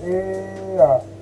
Iya.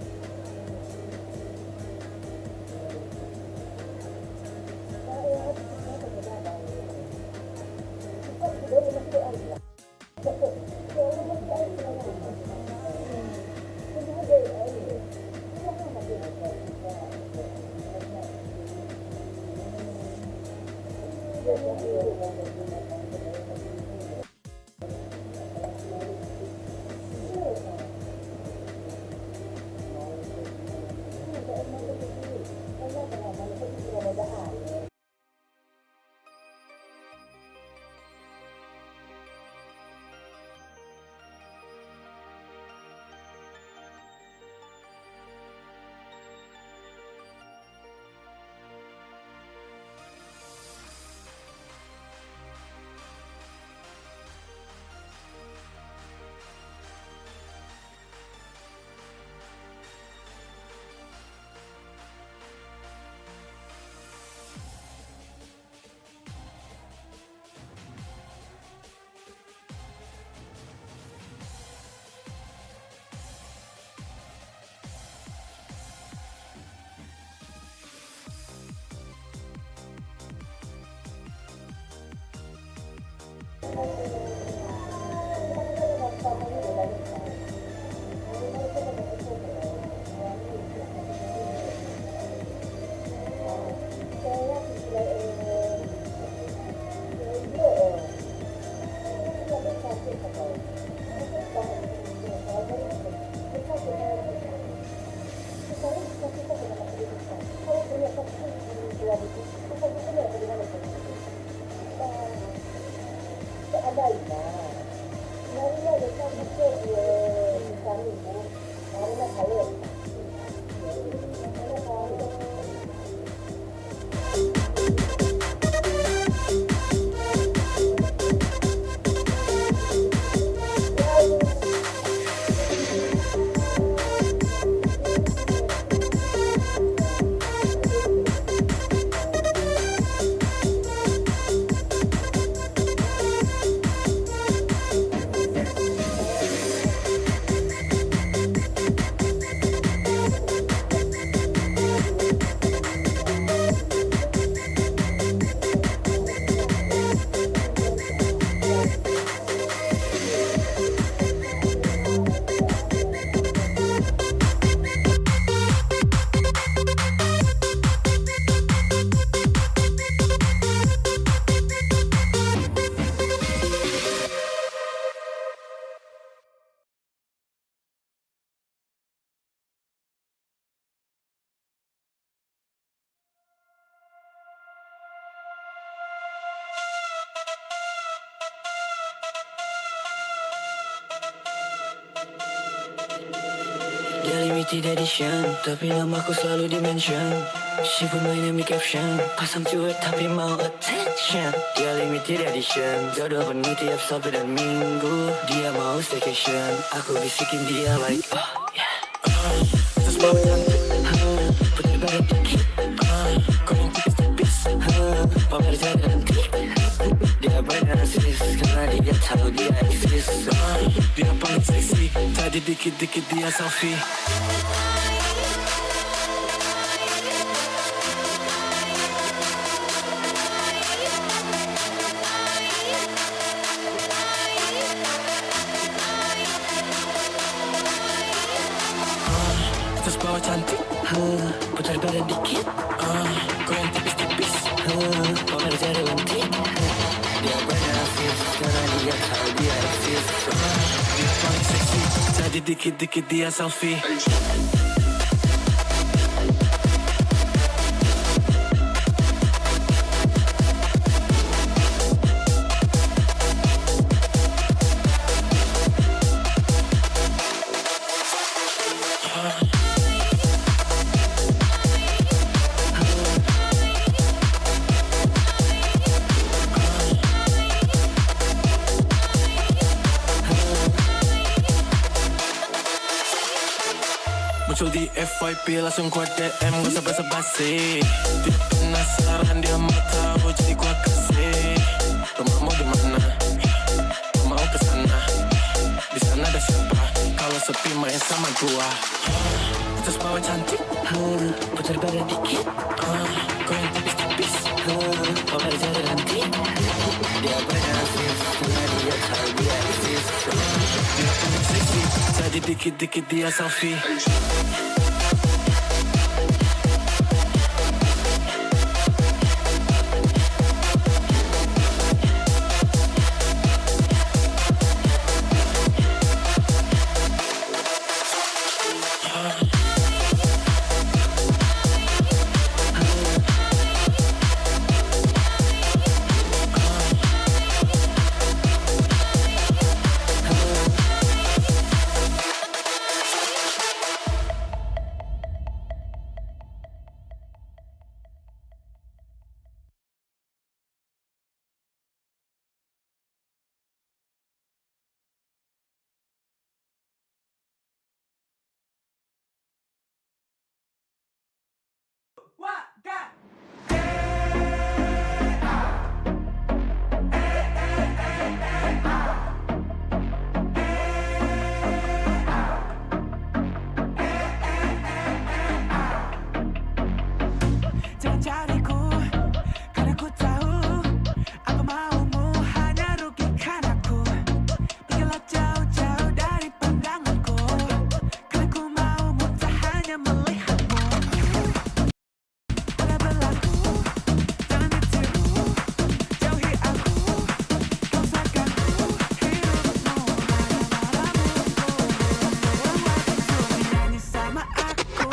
Dia limited edition, tapi namaku selalu dimention. She put my name di caption, pasang cuek tapi mau attention. Dia limited edition, jodoh penuh tiap Sabtu dan Minggu. Dia mau staycation, aku bisikin dia like terus bawa cantik, putar badan dikit, kau yang tipis-tipis, pamer jari dan trik. Dia bernarsis karena dia tahu dia eksis. Dia paling seksi, jadi dikit-dikit dia selfie. Terus bawa cantik, putar badan dikit, kau yang tipis-tipis, pamer jari dan trik. Dia bernarsis karena dia tahu dia eksis. dia paling seksi, jadi dikit-dikit dia selfie. Muncul di FYP langsung gua DM, gak usah basa-basi. Dia penasaran, dia mau tahu, jadi gua kasih. Rumah mau di mana? Gua mau kesana. Di sana ada siapa? Kalau sepi main sama gua. Terus bawa cantik, putar badan dikit, kau yang tipis-tipis, pamer jari dan trik. Dia bernarsis karena dia tahu dia eksis. dia paling seksi, jadi dikit-dikit dia selfie. Jangan cariku, karena ku tahu apa maumu hanya rugikan aku. Pergilah jauh-jauh dari pandanganku, karena ku maumu tak hanya melihatmu. Pada berlaku, jangan ditiru, jauhi aku. Kau seakan hidupmu hanya malamku. Waktu nyanyi sama aku.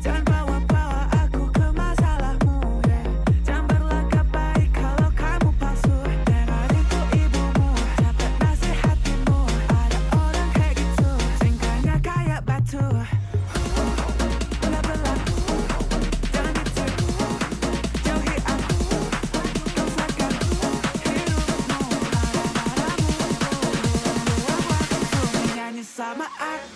Jangan bawa-bawa aku ke masalahmu, Jangan berlagak baik kalau kamu palsu. Dengar itu ibumu, dapat nasihatimu. Ada orang kayak gitu, tingkahnya kayak batu. Pada berlaku, jangan ditiru, jauhi aku. Kau seakan hidupmu hanya malamku. Waktu nyanyi sama aku.